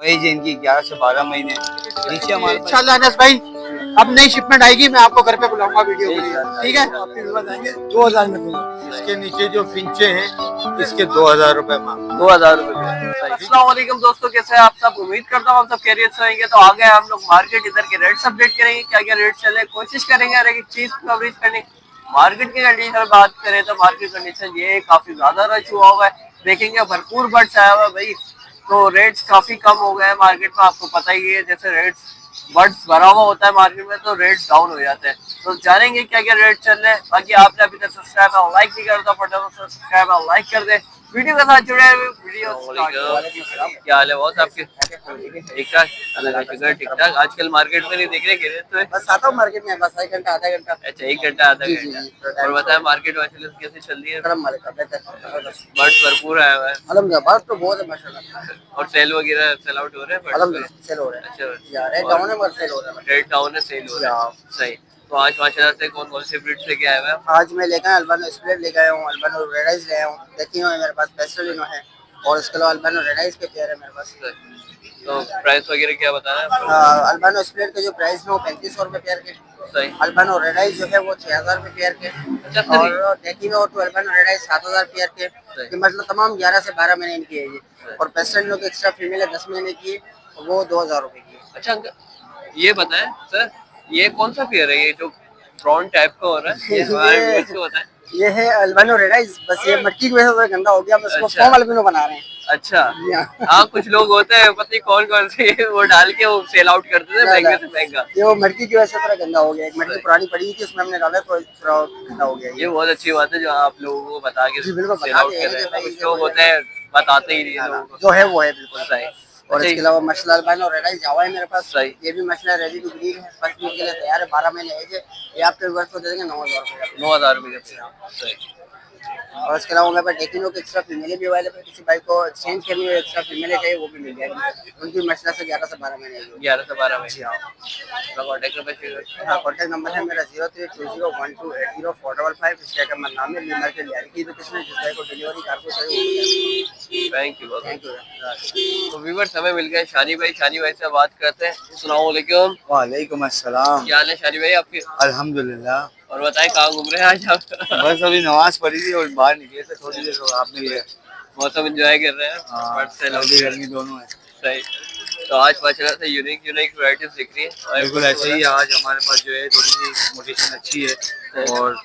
As इनकी 11 से 12 महीने। नीचे हमारे इंशाल्लाह अनस भाई अब नई शिपमेंट आएगी, मैं आपको घर पे बुलाऊंगा वीडियो के लिए, ठीक है? आपके व्यूअर्स आएंगे 2000 में दूंगा। इसके नीचे जो फिंचे हैं इसके 2000 रुपए मांग। 2000 रुपए। अस्सलाम वालेकुम दोस्तों, कैसे हैं आप सब? उम्मीद करता हूँ आप सब खैरियत से होंगे। तो आ गए हम लोग मार्केट, इधर के रेट्स अपडेट करेंगे, क्या क्या रेट चले, कोशिश करेंगे हर एक चीज कवरेज करने की। मार्केट की कंडीशन बात करें तो मार्केट कंडीशन ये काफी ज्यादा रश हुआ हुआ है, देखेंगे भरपूर बर्ड्स आया हुआ है भाई। तो रेट्स काफी कम हो गए हैं मार्केट में, आपको पता ही है जैसे रेट्स बर्ड्स भरा हुआ होता है मार्केट में तो रेट डाउन हो जाते हैं। तो जानेंगे क्या क्या रेट चल रहे हैं। बाकी आपने अभी तक सब्सक्राइब और लाइक नहीं करता, फटाफट सब्सक्राइब और लाइक कर दे, वीडियो के साथ जुड़े हुए। वीडियो क्या हाल है बहुत आपके? ठीक ठाक, ठीक ठाक। आजकल मार्केट में नहीं देख रहे गिरे तो बस आता हूँ मार्केट में, बस 1 घंटा आधा घंटा। अच्छा 1 घंटा आधा घंटा। और बताए मार्केट वाले कैसे चल रही है? बर्ड्स भरपूर आया हुआ है अल्हम्दुलिल्लाह, बर्ड्स तो बहुत है माशाल्लाह। और सेल वगैरह सेल आउट हो रहे हैं? अल्हम्दुलिल्लाह सेल हो रहा है। अच्छा यार रेट डाउन है मगर सेल हो रहा है। रेट डाउन है, सेल हो रहा है, सही। तो आज माशाल्लाह से कौन कौन से ब्रीड लेके आए हुए हैं? आज मैं लेकर अल्बानो स्प्लिट लेके आया हूँ, अल्बानो रेड आइज ले आया हूँ, देखी हुई मेरे पास पेस्टलिनो है और इसके अलावा अल्बानो रेड आइज के पेयर है मेरे पास। तो प्राइस वगैरह क्या बता रहे हैं? अल्बानो स्प्लिट के जो प्राइस है वो 3500 रुपये पेयर के। सही। अल्बानो रेड आइज जो है वो 6000 रुपये पेयर के। और देखी में तो अल्बानो रेड आइज 7000 पेयर के। कि मतलब तमाम 11 से 12 महीने इनकी है ये। और पेस्टलिनो की एक्स्ट्रा फीमेल है 10 महीने की, वो 2000 रुपये की। अच्छा ये बताएं सर, ये कौन सा पेयर है ये जो प्रॉन टाइप का हो रहा है? ये हमारे व्यूअर्स को बताएं। ये है अल्बानो रेड आइज, बस ये मट्टी की वजह से गंदा हो गया, बस इसको फॉर्म अल्बिनो बना रहे हैं। अच्छा हाँ, कुछ लोग होते हैं पता नहीं कौन कौन से वो डाल के वो सेल आउट करते थे महंगे से महंगा। ये वो मटकी की वजह से थोड़ा गंदा हो गया, एक मटकी पुरानी पड़ी थी उसमें हमने डाला तो थोड़ा गंदा हो गया। ये बहुत अच्छी बात है जो आप लोगों को बता के सेल आउट कर रहे हैं। कुछ लोग होते हैं बताते ही नहीं लोगों को, जो है वो है बिल्कुल सही। और इसके अलावा मसला अल्बानो रेड आइज जावा है मेरे पास, सही। ये भी मसला रेडी टू ब्रीड है, फर्स्ट ब्रीड के लिए तैयार है, 12 महीने एज है। ये आपके व्यूअर्स को दे देंगे 9000 रुपये। 9000 रुपये का, सही। और इसके अलावा मेरे पास टेकिनो की एक्स्ट्रा फीमेल भी अवेलेबल है, किसी भाई को चेंज करनी है एक्स्ट्रा फीमेल चाहिए वो भी मिल जाएगी। उनकी मसला से 11 से 12 महीने 11 से 12 महीने। कॉन्टैक्ट नंबर है मेरा 0320128045। इसका का नाम है लिमर के लियारी की लोकेशन है, जिस भाई को डिलीवरी कार्गो चाहिए। Thank you thank you. तो व्यूअर्स हमें मिल गए शानी भाई, शानी भाई से बात करते हैं। अस्सलाम वालेकुम। वालेकुम अस्सलाम। क्या हाल है शानी भाई आपके? अल्हम्दुलिल्लाह। और बताएं कहाँ घूम रहे हैं आज आप? बस अभी नमाज पढ़ी थी और बाहर निकले थे थोड़ी देर, तो आपने लिए मौसम एंजॉय कर रहे हैं? सर्दी गर्मी दोनों है। सही। तो आज माशाल्लाह से यूनिक वैरायटीज दिख रही है। बिल्कुल ऐसे ही आज हमारे पास जो है थोड़ी सी मोटिवेशन अच्छी है। और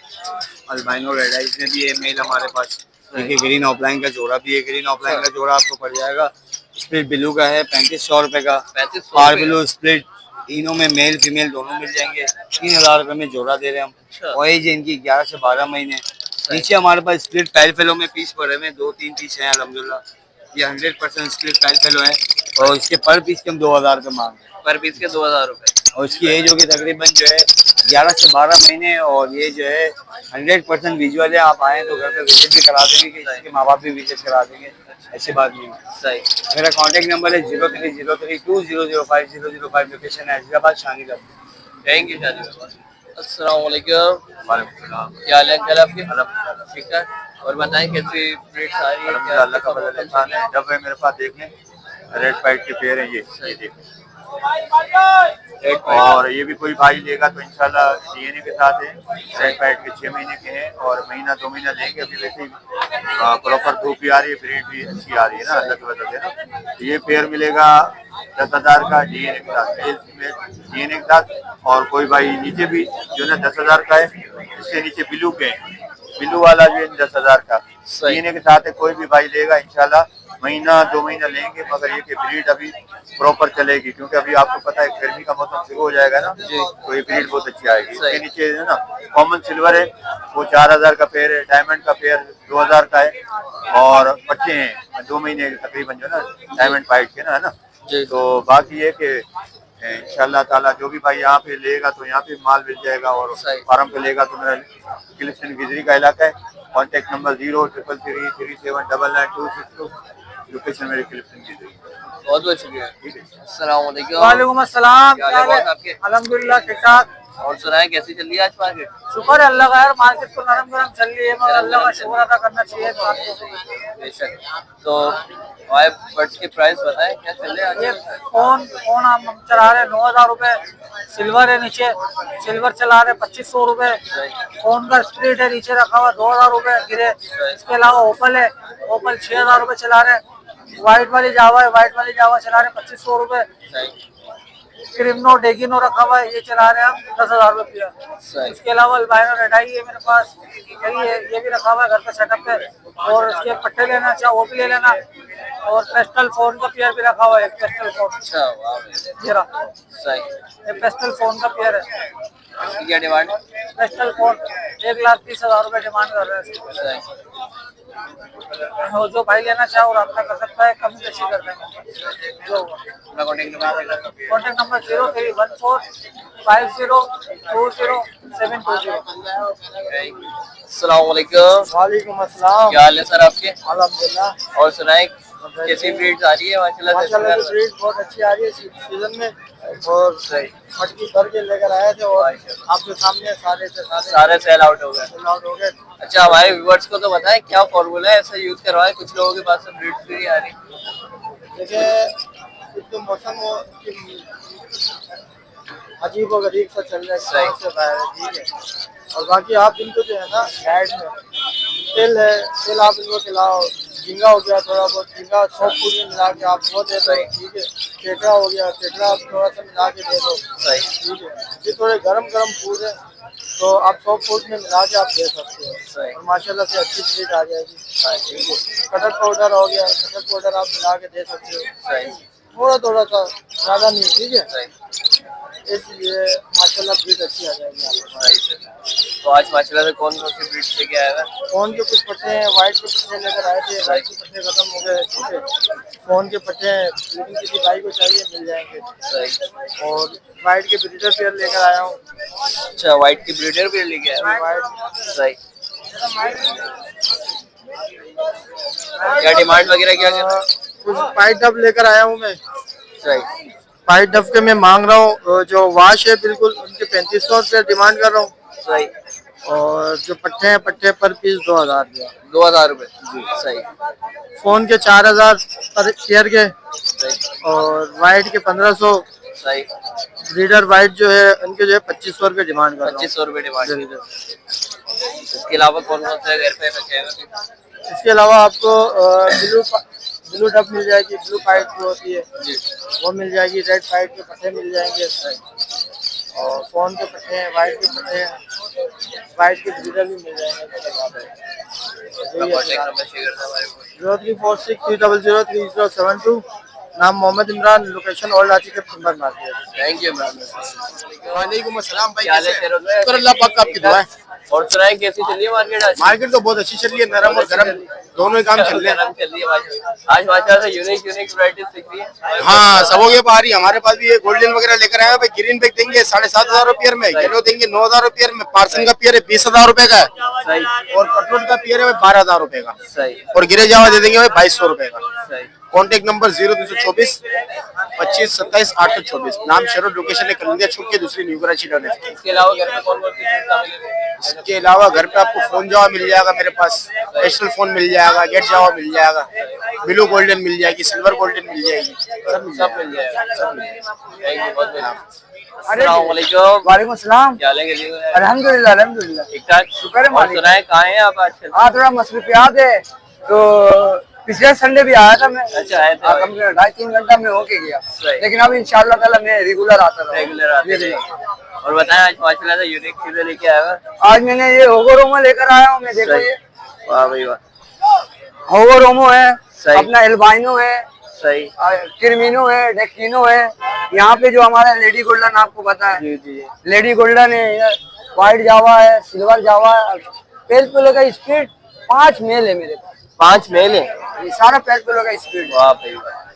अल्बाइनो रेड आइज में भी है मेल हमारे पास। देखिए ग्रीन ऑफलाइन का जोड़ा भी है, ग्रीन ऑफलाइन का जोड़ा आपको पड़ जाएगा स्प्लिट ब्लू का है 3500 रुपये का। 3500 ब्लू स्प्लिट तीनों में मेल फीमेल दोनों मिल जाएंगे, 3000 रुपये में जोड़ा दे रहे हैं हम। और एज इनकी 11 से 12 महीने। नीचे हमारे पास स्प्लिट पैल फेलो में पीस पड़े हुए 2-3 पीस हैं अल्हम्दुलिल्लाह। ये 100% स्प्लिट पैल फेलो है और इसके पर पीस के हम 2000 रुपये मांग रहे हैं। पर पीस के 2000 रुपये। और इसकी एज होगी तकरीबन जो है 11 से 12 महीने। और ये जो है 100% विजुअल है, आप आए तो घर पे विजिट भी करा देंगे कि इसके माँ बाप भी विजिट करा देंगे, ऐसी बात नहीं है। सही। मेरा कॉन्टैक्ट नंबर है 030320050005, लोकेशन है हैदराबाद शानीगढ़। थैंक यू शानी भाई। अस्सलाम वालेकुम। वालेकुम सलाम। क्या हाल है अंकल आपके? अल्हम्दुलिल्लाह ठीक है। और बताएं कैसी ब्रीड्स आ रही है? अल्हम्दुलिल्लाह, अल्लाह का फजल एहसान है। जब है मेरे पास देखें रेड फाइट के पेयर हैं ये देखें। और ये भी कोई भाई लेगा तो इंशाल्लाह डीएनए के साथ है। रेड फाइट के 6 महीने के हैं और महीना 2 महीना लेंगे। अभी वैसे ही प्रॉपर धूप भी आ रही है, ब्रीड भी अच्छी आ रही है ना अल्लाह की वजह से ना। ये पेयर मिलेगा 10,000 का डीएनए के साथ, मेल फीमेल डीएनए के साथ। और कोई भाई नीचे भी जो है ना 10,000 का है, इससे नीचे ब्लू के ब्लू वाला भी है 10,000 का डीएनए के साथ है। कोई भी भाई लेगा इंशाल्लाह महीना 2 महीना लेंगे, मगर ये कि ब्रीड अभी प्रॉपर चलेगी क्योंकि अभी आपको पता है गर्मी का मौसम शुरू हो जाएगा ना, तो ये ब्रीड बहुत अच्छी आएगी। इसके नीचे है ना कॉमन सिल्वर है वो 4000 का पेयर है, डायमंड का पेयर 2000 का है। और बच्चे हैं 2 महीने तकरीबन जो ना डायमंड फाइट के ना है ना। तो बाकी ये कि इंशाल्लाह ताला जो भी भाई यहाँ पे लेगा तो यहाँ पे माल मिल जाएगा और फार्म पे लेगा तो मेरा क्लिफ्टन गिजरी का इलाका है। कॉन्टैक्ट नंबर 0333379262, लोकेशन मेरे क्लिफ्टन गिजरी। बहुत बहुत शुक्रिया। अस्सलाम वालेकुम। वालेकुम अस्सलाम। क्या हाल है आपके? अल्हम्दुलिल्लाह ठीक ठाक। और सुनाए कैसी चल रही है आज मार्केट? शुक्र है अल्लाह का यार, मार्केट तो नरम गरम चल रही है, मगर अल्लाह का शुक्र अदा करना चाहिए इंसान को। बेशक। तो वाई बड्स के प्राइस बताएं क्या चल रहे हैं ये आज? फोन हम चला रहे हैं 9,000 रुपए, सिल्वर है नीचे, सिल्वर चला रहे 2500 रुपए, फोन का स्प्लिट है नीचे रखा हुआ 2,000 रुपए गिरे। इसके अलावा ओपल है, ओपल 6,000 रुपए चला रहे। व्हाइट वाली जावा है, व्हाइट वाली जावा चला रहे 2500 रुपए। क्रिमनो डेगिनो रखा हुआ है, ये चला रहे हैं हम 10,000 रुपये। इसके अलावा अल्बाइनो रेडाई है मेरे पास, यही है, ये भी रखा हुआ है घर पे सेटअप पे। और इसके पट्टे लेना चाहे वो भी ले लेना। और पेस्टल फोन का पेयर भी रखा हुआ है, पेस्टल फोन। अच्छा जरा सही। ये पेस्टल फोन का पेयर है। इसकी क्या डिमांड है? पेस्टल फोन 1,30,000 रुपए डिमांड कर रहे हैं। सही। और जो भाई लेना चाहे वो रब्ता कर सकता है, कमी बेशी कर देंगे। जो अपना कॉन्टेक्ट नंबर? Contact number 031450200720। अस्सलाम वालेकुम। वालेकुम अस्सलाम। क्या हाल है सर आपके? अल्हम्दुलिल्लाह। और सुनाए कैसी ब्रीड्स आ रही है माशाल्लाह से? माशाल्लाह ब्रीड बहुत अच्छी आ रही है सीजन में, और मटकी भर के लेकर आए थे और आपके सामने सारे सेल आउट हो गए। आउट हो गए। अच्छा हमारे व्यूअर्स को तो बताएं क्या फॉर्मूला है ऐसा यूज करवाए, कुछ लोगों के पास ब्रीड्स भी नहीं आ रही। देखिए तो मौसम अजीब और गरीब सा चल रहा है, समझ से बाहर है, ठीक है। और बाकी आप इनको जो है ना डाइट में तेल है, तेल आप इनको खिलाओ। झींगा हो गया, थोड़ा बहुत झींगा सॉफ्ट फूड में मिला के आप वो दे दो, ठीक है। केकड़ा हो गया, केकड़ा आप थोड़ा सा मिला के दे दो, ठीक है। ये थोड़े गरम फूड है तो आप सॉफ्ट फूड में मिला के आप दे सकते हो, और माशाल्लाह से अच्छी ब्रीड आ जाएगी, ठीक है। कटक पाउडर हो गया, कटक पाउडर आप मिला के दे सकते हो, थोड़ा सा ज़्यादा नहीं, ठीक है। इसलिए माशाल्लाह ब्रीड अच्छी आ जाएगी आपको। तो आज माशाल्लाह से कौन कौन सी ब्रीड्स लेके आया है? फोन के कुछ पट्टे हैं, व्हाइट के पट्टे लेकर आए थे, व्हाइट के पट्टे खत्म हो गए, ठीक है। फोन के पट्टे हैं, लेकिन किसी भाई को चाहिए मिल जाएंगे। और व्हाइट के ब्रीडर पेयर लेकर आया हूँ। अच्छा व्हाइट की ब्रीडर पेयर लेके आया? व्हाइट सही। क्या डिमांड वगैरह क्या क्या? कुछ पाइट डब लेकर आया हूँ मैं। सही। पाइट डब के मैं मांग रहा हूँ, जो वाश है बिल्कुल उनके 3500 रुपये डिमांड कर रहा हूँ। सही। और जो पट्टे हैं, पट्टे पर पीस 2,000 रुपया। 2,000 रुपए? सही। फोन के 4,000 पर पेयर के, सही। और वाइट के 1,500। सही। ब्रीडर वाइट जो है उनके जो है 2500 रुपये डिमांड कर रहा हूँ। 2500 रुपए डिमांड। इसके अलावा कौन कौन से घर पे रखेगा? इसके अलावा आपको ब्लू डब मिल जाएगी, ब्लू पाइट जो होती है वो मिल जाएगी, रेड पाइट के पट्टे मिल जाएंगे, और फोन के पट्टे हैं, वाइट के पट्टे हैं, वाइट के ब्रीडर भी मिल जाएंगे। 0346300372। नाम मोहम्मद इमरान, लोकेशन ओल्ड आची के timber market. Thank you ma'am. वालेकुम अस्सलाम भाई, क्या हाल है? शुक्र अल्लाह पाक का, आपकी दुआ है। और सुनाए कैसी चल रही है मार्केट आज? मार्केट तो बहुत अच्छी चल रही है, नरम और गरम दोनों ही काम चल रहे हैं। गरम चल रही है आज माशाल्लाह से यूनिक वैरायटीज दिख रही है। हाँ सबों के पास हमारे पास भी ये गोल्डन वगैरह लेकर आए हैं भाई। ग्रीन बैग देंगे 7,500 रुपये में, येलो देंगे 9,000 रुपये में, पार्सन का पेयर है 20,000 रुपए का है, सही। और कटवर्ड का पेयर है 12,000 रुपए का, सही। और गिरे जावा दे देंगे भाई 2,200 रुपए का। सही। Contact number 0224 25 27 824। नाम शरद, लोकेशन है कलिंदिया चौक के दूसरी न्यू कराची रोड। इसके अलावा घर में कौन कौन सी चीज़ अवेलेबल है? इसके अलावा घर पे आपको फोन जावा मिल जाएगा मेरे पास, पेस्टल फोन मिल जाएगा, गेट जावा मिल जाएगा, ब्लू गोल्डन मिल जाएगी, सिल्वर गोल्डन मिल जाएगी, सब मिल जाएगा। थैंक यू बहुत बहुत। अस्सलाम वालेकुम। वालेकुम सलाम। क्या हाल है? अल्हम्दुलिल्लाह अल्हम्दुलिल्लाह। ठीक ठाक, शुक्र है मालिक। सुनाए कहाँ हैं आप आजकल? हाँ थोड़ा मसरूफियात है, तो पिछले संडे भी आया था मैं। अच्छा आए थे? कम से कम 2.5-3 घंटा में होके गया, Right. लेकिन अब इंशाल्लाह ताला मैं रेगुलर आता रहूँगा। रेगुलर आते हैं। और बताएं आज माशाल्लाह से यूनिक चीजें लेके आया हुआ? आज मैंने ये होगोरोमो लेकर आया हूँ मैं, देखो सही। ये वाह भाई वाह। होगोरोमो है, सही। अपना एल्बाइनो है, सही। किरमिनो है, डेकिनो है। यहाँ पे जो हमारा लेडी गोल्डन आपको पता है, जी जी। लेडी गोल्डन है, व्हाइट जावा है, सिल्वर जावा है। पेल पेलो का स्पीड 5 मेल है मेरे पास। 5 मेल है? ये सारा पेल पेलो का स्पीड है। वाह भाई वाह।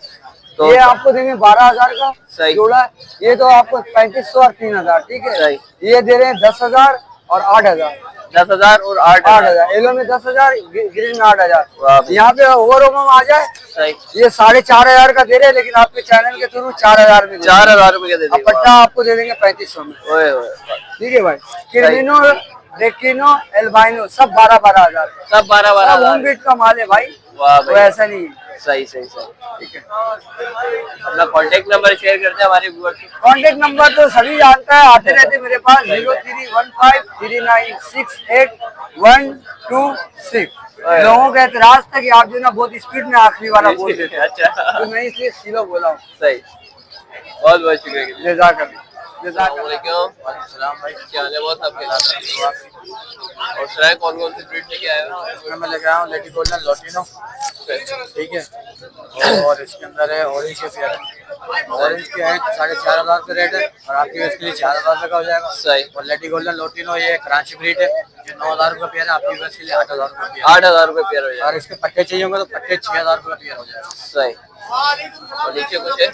तो ये आपको देंगे 12,000 का सही। जोड़ा। ये तो आपको 3,500 और 3,000, ठीक है। सही। ये दे रहे हैं 10,000 और 8,000। 10,000 और 8,000। 8,000 येलो में 10,000, ग्रीन में 8,000। वाह भाई। यहाँ पे ओवरऑल में आ जाए सही। ये 4,500 का दे रहे हैं, लेकिन आपके चैनल के थ्रू 4,000 में 4,000 रुपए के दे अब देंगे। पट्टा आपको दे देंगे 3500 में। ओए ओए, ठीक है भाई। क्रिमिनो, डेकिनो, एल्बाइनो सब 12,000। सब 12,000। होम बीट का माल है भाई, वाह तो भाई, ऐसा नहीं है। सही सही सही। ठीक है, अपना कांटेक्ट नंबर शेयर करते हैं हमारे व्यूअर्स को। कांटेक्ट नंबर तो सभी जानता है, आते रहते मेरे पास 0315396126। लोगों का एतराज था कि आप जो ना बहुत स्पीड में आखिरी वाला बोल देते हैं, अच्छा, तो मैं इसलिए स्लो बोला हूँ। सही, बहुत बहुत शुक्रिया। जज़ाकल्लाह। अस्सलामुअलैकुम। भाई क्या हाल है? बहुत आपके और सराय कौन कौन सी ब्रीड लेके आए हो? मैं लेके आया हूँ लेडी गोल्डन लोटिनो, ठीक है, और इसके अंदर है ऑरेंज के पेयर। ऑरेंज के हैं 4,500 का रेट है, और आपकी इसके लिए 4,000 रुपये का हो जाएगा। सही। और लेडी गोल्डन लोटिनो ये कराची ब्रीड है, ये 9,000 रुपये पेयर है, आपकी बस के लिए 8,000 रुपये पेयर। 8,000 रुपए पेयर हो जाएगा। और इसके पट्टे चाहिए होंगे तो पट्टे 6,000 रुपये पेयर हो जाएगा। सही। और नीचे कुछ है?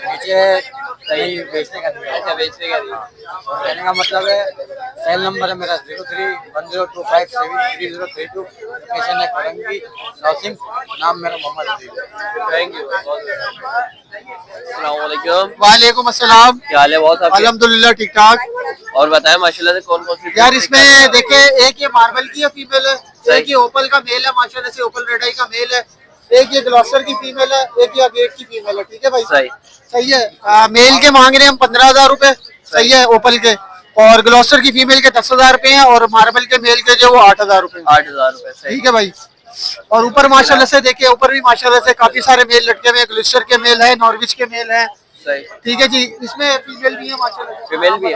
नीचे कहीं बेचने का नहीं है। अच्छा, बेचने का नहीं। और कहने का मतलब है, सेल नंबर है मेरा 031025733032। लोकेशन है करंगी क्रॉसिंग, नाम मेरा मोहम्मद अजीज है। Thank you. अस्सलामुअलैकुम। वालेकुम अस्सलाम। क्या हाल है? बहुत आपके? अल्हम्दुलिल्लाह ठीक ठाक। और बताएं माशाल्लाह से कौन कौन सी यार इसमें देखे, एक ये मार्बल की है फीमेल है, एक ये ओपल का मेल है, माशाल्लाह से ओपल रेड आई का मेल है, एक ये ग्लॉस्टर की फीमेल है, एक ये गेट की फीमेल है। ठीक है भाई, सही। सही है। मेल के मांग रहे हैं हम 15,000 रुपए, सही है, ओपल के, और ग्लॉस्टर की फीमेल के 10,000 रुपए हैं, और मार्बल के मेल के जो वो 8,000 रुपए। 8,000 रुपए। सही। ठीक है भाई। और ऊपर माशाल्लाह से देखिए, ऊपर भी माशाल्लाह से काफी सारे मेल लटके हुए हैं, ग्लिस्टर के मेल है, नॉर्विच के मेल है। सही। ठीक है जी, इसमें फीमेल भी है माशाल्लाह से। फीमेल भी है।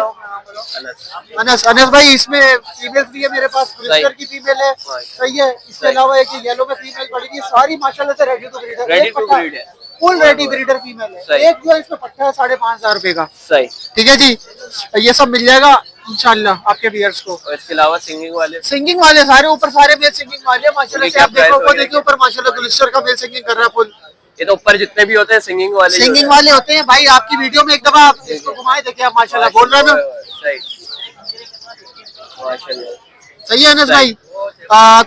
अनस अनस भाई, इसमें फीमेल भी है मेरे पास, ग्लिस्टर की फीमेल है, सही है। इसके अलावा एक येलो में फीमेल पड़ी है, सारी माशाल्लाह से रेडी टू ब्रीड है। रेडी टू ब्रीड है, फुल रेडी ब्रीडर फीमेल है। सही। एक जो है इसमें पट्टा है 5,500 रुपए का। सही। ठीक है जी, ये सब मिल जाएगा इंशाल्लाह आपके व्यूअर्स को। और इसके अलावा सिंगिंग वाले? सिंगिंग वाले सारे ऊपर सारे मेल सिंगिंग वाले हैं माशाल्लाह से। क्या आप देखो, price वो वगैरह देखिए ऊपर माशाल्लाह ग्लिस्टर का मेल सिंगिंग कर रहा है फुल। ये तो ऊपर जितने भी होते हैं सिंगिंग वाले ही सिंगिंग होते वाले होते हैं भाई। आपकी वीडियो में एक दफा आप इसको घुमाए देखिए, आप माशाल्लाह हैं। बोल रहे हैं ना, सही। माशाल्लाह। सही है अनस भाई।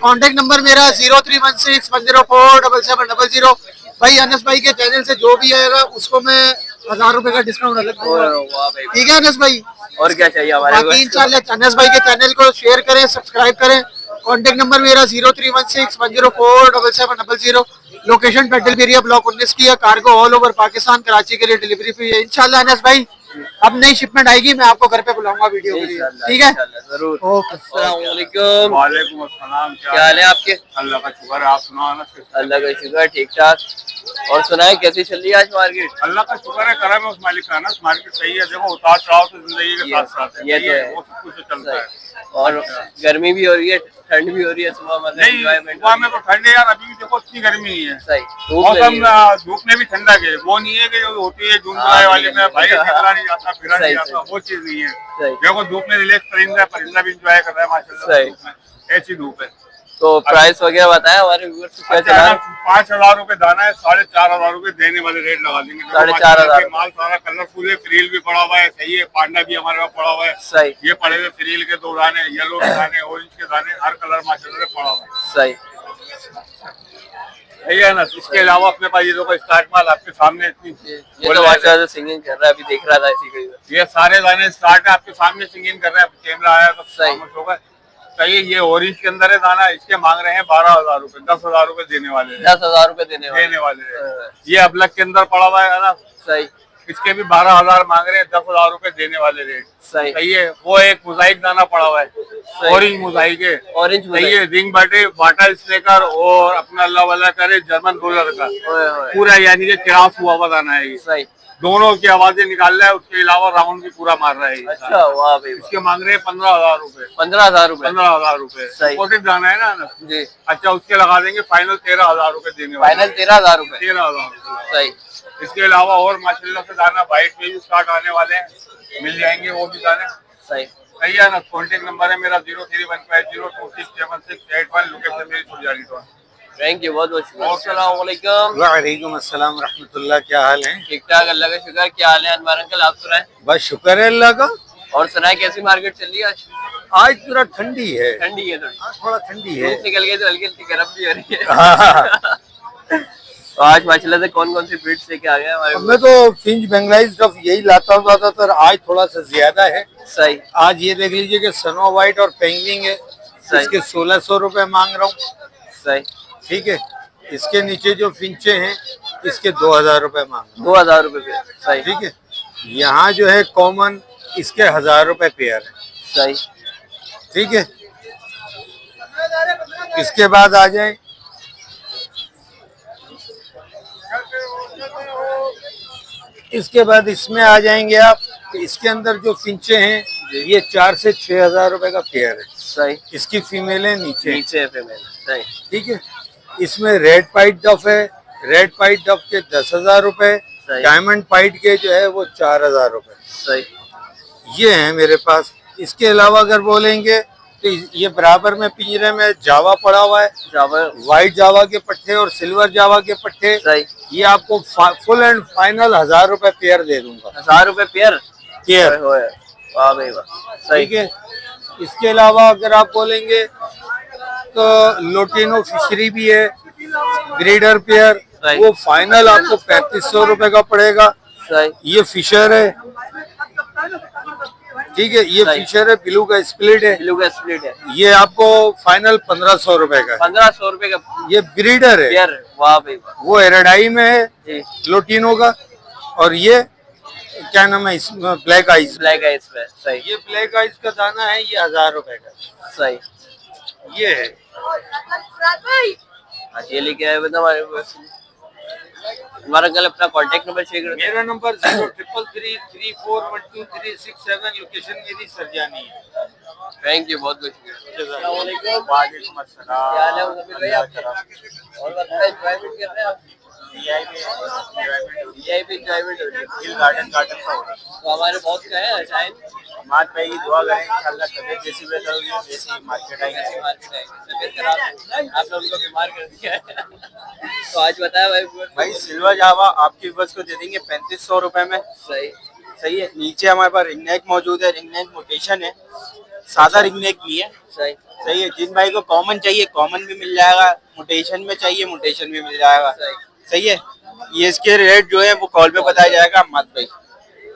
कांटेक्ट नंबर मेरा 0316104770 भाई। अनस भाई के चैनल से जो भी आएगा उसको मैं 1,000 रुपए का डिस्काउंट अलग दूंगा। वाह भाई। ठीक है अनस भाई। और क्या चाहिए हमारे बाकी इंशाल्लाह अनस भाई के चैनल को शेयर करें, सब्सक्राइब करें। कांटेक्ट नंबर मेरा 0316104770। लोकेशन पेटल एरिया ब्लॉक 19 की है। Cargo all over Pakistan, Karachi के लिए डिलीवरी फ्री है इंशाल्लाह। अनस भाई अब नई शिपमेंट आएगी, मैं आपको घर पे बुलाऊंगा वीडियो के लिए। ठीक है, जरूर। ओके। अस्सलामुअलैकुम। वालेकुम अस्सलाम। क्या हाल है आपके? अल्लाह का शुक्र है, आप सुनाओ अनस। अल्लाह का शुक्र, ठीक ठाक। और सुनाए कैसी चल रही है आज मार्केट? अल्लाह का शुक्र है, करम है उस मालिक का। अनस मार्केट सही है। देखो उतार चढ़ाव तो जिंदगी के साथ साथ है, ये सही तो है, है। वो सब कुछ तो चलता है। और गर्मी भी हो रही है, ठंड भी हो रही है, सुबह मतलब नहीं, enjoyment सुबह में तो ठंड है यार, अभी भी देखो इतनी गर्मी नहीं है। सही। मौसम धूप में भी ठंडा है, वो नहीं है कि जो होती है जून जुलाई वाले में भाई निकला नहीं जाता, फिरा नहीं सही, जाता, वो चीज नहीं है। सही। देखो धूप में रिलैक्स परिंदा परिंदा भी इंजॉय कर रहा है माशाल्लाह सही। धूप में, ऐसी धूप है। तो प्राइस वगैरह बताएं हमारे व्यूअर्स को क्या अच्छा चला है है? ना, 5,000 रुपए दाना है, 4,500 रुपए देने वाले रेट लगा देंगे। देखो 4,500 माल सारा कलरफुल है, फ्रील भी पड़ा हुआ है, सही है, पांडा भी हमारे पास पड़ा हुआ है। सही। ये पड़े हुए फ्रील के 2 दाने, येलो के दाने, ऑरेंज के दाने, हर कलर माशाल्लाह से पड़ा हुआ है। सही। सही है ना। इसके अलावा अपने पास ये देखो स्टार्ट माल आपके सामने इतनी ये तो माशाल्लाह सिंगिंग कर रहा है, अभी देख रहा था ऐसी कोई। ये सारे दाने स्टार्ट है आपके सामने, सिंगिंग कर रहे हैं। कैमरा आया तो सही। खामोश होगा। सही है। ये ऑरेंज के अंदर है दाना, इसके मांग रहे हैं 12,000 रुपए, 10,000 रुपए देने वाले हैं। 10,000 रुपए देने वाले। देने वाले हैं। ये अबलक के अंदर पड़ा हुआ है ना, सही। इसके भी 12,000 मांग रहे हैं, 10,000 रुपए देने वाले रेट। सही। सही है। वो एक मोजाइक दाना पड़ा हुआ है, ऑरेंज मोजाइक है। ऑरेंज सही है। रिंग बाटा स्नेकर और अपना अल्लाह वाला करे जर्मन रोलर का पूरा, यानी कि क्रॉस हुआ हुआ दाना है ये। सही। दोनों की आवाजें निकाल रहा है, उसके अलावा राउंड भी पूरा मार रहा है ये। अच्छा, वाह भाई। इसके मांग रहे हैं 15,000 रुपए। 15,000 रुपए। 15,000 रुपए सही। पॉकेट दाना है ना। जी। अच्छा, उसके लगा देंगे फाइनल 13,000 रुपए देने वाले। फाइनल 13,000 रुपए। 13,000 रुपए। सही। इसके अलावा और माशाल्लाह से दाना वाइट में भी स्टार्ट आने वाले हैं, मिल जाएंगे वो भी दाने। सही। सही है ना। कॉन्टेक्ट नंबर है मेरा 031502677681। लोकेशन मेरी सुरजारी तो। थैंक यू, बहुत बहुत शुक्रिया। अस्सलाम वालेकुम। वालेकुम अस्सलाम रहमतुल्लाह। क्या हाल है? ठीक ठाक, अल्लाह का शुक्र। क्या हाल है अनवर अंकल, आप सुनाएं? बस शुक्र है अल्लाह का। और सुना है कैसी मार्केट चल रही है आज? आज पूरा ठंडी है, ठंडी है थोड़ी, थोड़ा ठंडी है। धूप निकल गई तो हल्की हल्की गर्म भी हो रही है। हाँ। तो आज माशाल्लाह से कौन कौन सी ब्रीड्स लेके आ गए हमारे? मैं तो फिंच बंगलाई स्टफ यही लाता हूँ ज्यादातर, आज थोड़ा सा ज्यादा है। सही। आज ये देख लीजिए कि स्नो वाइट और पेंगिंग है, इसके 1600 रुपए मांग रहा हूँ। सही। ठीक है, इसके नीचे जो फिंचे हैं इसके 2000 रुपए मांग रहा हूँ। 2000 रुपए। सही। ठीक है, यहाँ जो है कॉमन इसके 1000 रुपए पेयर है। सही। ठीक है, इसके बाद आ जाए इसके बाद इसमें आ जाएंगे आप, इसके अंदर जो फिंचे हैं ये 4 से 6000 रुपए का पेयर है। सही। इसकी फीमेलें नीचे नीचे फीमेल। सही। ठीक है, इसमें रेड पाइट डफ है, रेड पाइट डफ के 10,000 रुपए, सही। डायमंड पाइट के जो है वो 4000 रुपए। सही। ये है मेरे पास। इसके अलावा अगर बोलेंगे तो ये बराबर में पिंजरे में जावा पड़ा हुआ है, जावा। व्हाइट जावा के पट्टे और सिल्वर जावा के पट्टे। सही। ये आपको फुल एंड फाइनल 1000 रुपए पेयर दे दूंगा। 1000 रुपए पेयर? पेयर। वाह भाई वाह। सही। ठीक है, इसके अलावा अगर आप बोलेंगे तो लोटिनो फिशरी भी है, ब्रीडर पेयर, वो फाइनल आपको 3500 रुपए का पड़ेगा। सही। ये फिशर है। ठीक है, ये फिशर है, ब्लू का स्प्लिट है। ब्लू का स्प्लिट है। ये आपको फाइनल 1500 रुपए का। 1500 रुपए का ये ब्रीडर है। पेयर। वाह भाई वाह। वो एराडाई में है जी। लोटिनो का। और ये क्या नाम है इसमें, ब्लैक आइस। ब्लैक आइस में। सही। ये ब्लैक आइस का दाना है, ये 1000 रुपए का। सही। ये है। आज ये लेके आए बता हमारे पास। हमारा कल अपना कांटेक्ट नंबर शेयर कर। मेरा नंबर 0333341237, लोकेशन मेरी सरजानी है। थैंक यू, बहुत बहुत शुक्रिया। वालेकुम अस्सलाम। क्या हाल है मुज़फ़्फ़र भाई आपके? और बताइए, एंजॉयमेंट कर रहे हैं आप? वीआईपी एंजॉयमेंट हो रही है। हिल गार्डन का हो रहा है। तो हमारे बॉस का है शायद। मात भाई की दुआ करें इंशाल्लाह तबीयत जैसी बेहतर होगी जैसी मार्केट आएगी। कैसे मार्केट आएगी? तबीयत खराब, आप लोगों को बीमार कर दिया है। तो आज बताया भाई सिल्वर जावा आपकी बस को दे देंगे 3500 रुपए में। सही। सही है। नीचे हमारे पास रिंग नेक मौजूद है, रिंग नेक मोटेशन है, सादा रिंग नेक नहीं है। सही। सही है। जिन भाई को कॉमन चाहिए कॉमन भी मिल जाएगा, मोटेशन में चाहिए मोटेशन भी मिल जाएगा। सही है। ये इसके रेट जो है वो कॉल पे बताया जाएगा अहमद भाई।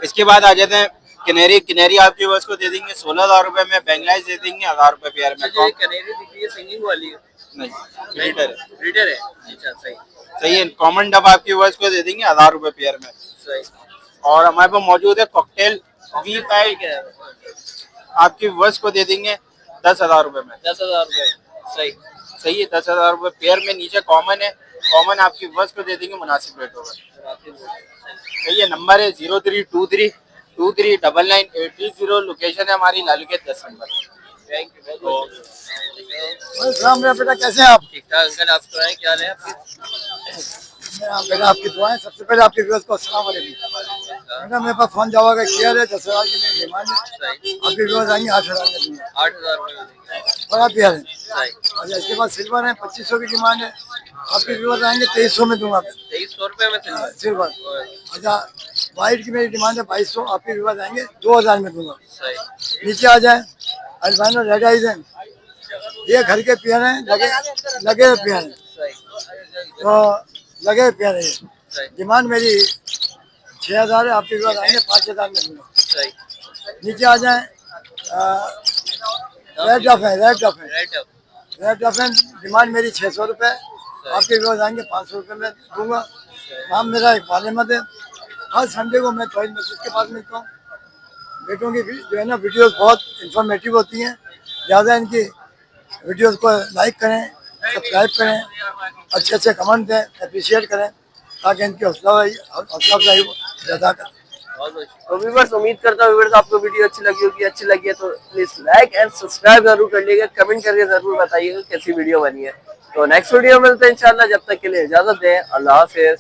इसके बाद आ जाते हैं किनेरी। किनेरी आपकी बस को दे देंगे 16,000 रुपए में, बेंगलाइज दे देंगे 1000 रुपए पेयर में। कैनेरी दिख रही है, सिंगिंग वाली है? नहीं, ब्रीडर है। ब्रीडर है। अच्छा। सही। सही है। कॉमन डब आपकी बस को दे देंगे 1000 रुपए पेयर में। सही। और हमारे पास मौजूद है कॉकटेल वी पैक, आपकी बस को दे देंगे 10,000 रुपए में। 10,000 रुपए। सही। सही है। 10,000 रुपए पेयर में। नीचे कॉमन है, कॉमन आपकी बस को दे देंगे मुनासिब रेट होगा। सही है। नंबर है 0323299830। लोकेशन है हमारी लालू के 10 नंबर। थैंक यू, बहुत बेटा कैसे हैं आप? ठीक ठाक अंकल, आप सुनाएं क्या हाल है आपके? बेटा आपकी दुआएं। सबसे पहले आपके व्यूअर्स को अस्सलाम वालेकुम। बेटा मेरे पास फोन जावा का शेयर है, 10,000 की मेरी डिमांड है। आपके व्यूअर्स आएंगे 8,000 में दूंगा। 8,000 रुपए। बड़ा प्यार है। सही। अच्छा, इसके बाद सिल्वर है, 2500 की डिमांड है। आपके व्यूअर्स आएंगे 2300 में दूंगा। 2300 रुपए में सिल्वर। अच्छा, वाइट की मेरी डिमांड है 2200। आपके व्यूअर्स आएंगे 2000 में दूंगा। सही। नीचे आ जाए, अल्बानो रेड आइज है, ये घर के पेयर हैं, लगे हुए पेयर हैं, सही। तो लगे हुए पेयर है। सही। डिमांड मेरी 6000 है। आपके व्यूअर्स आएंगे 5000 में दूंगा। सही। नीचे आ जाए, रेड डफ है, रेड डफ है, रेड अप। रेड डफ है। डिमांड मेरी 600 रुपये। आपके व्यूअर्स आएंगे 500 रुपये में दूंगा। नाम मेरा इकबाल अहमद है। हर संडे को मैं तौहीद मस्जिद के पास मिलता हूँ। बेटों की जो है ना वीडियोस बहुत इंफॉर्मेटिव होती हैं, ज़्यादा इनकी वीडियोस को लाइक करें, सब्सक्राइब करें, अच्छे अच्छे कमेंट दें, अप्रिशिएट करें, ताकि इनकी हौसला अफजाई ज़्यादा करें। तो व्यूअर्स, उम्मीद करता हूँ व्यूअर्स आपको वीडियो अच्छी लगी होगी। अच्छी लगी है तो प्लीज लाइक एंड सब्सक्राइब जरूर कर लीजिएगा, कमेंट करके जरूर बताइएगा कैसी वीडियो बनी है। तो नेक्स्ट वीडियो मिलते हैं इंशाल्लाह। जब तक के लिए इजाजत दें। अल्लाह हाफिज।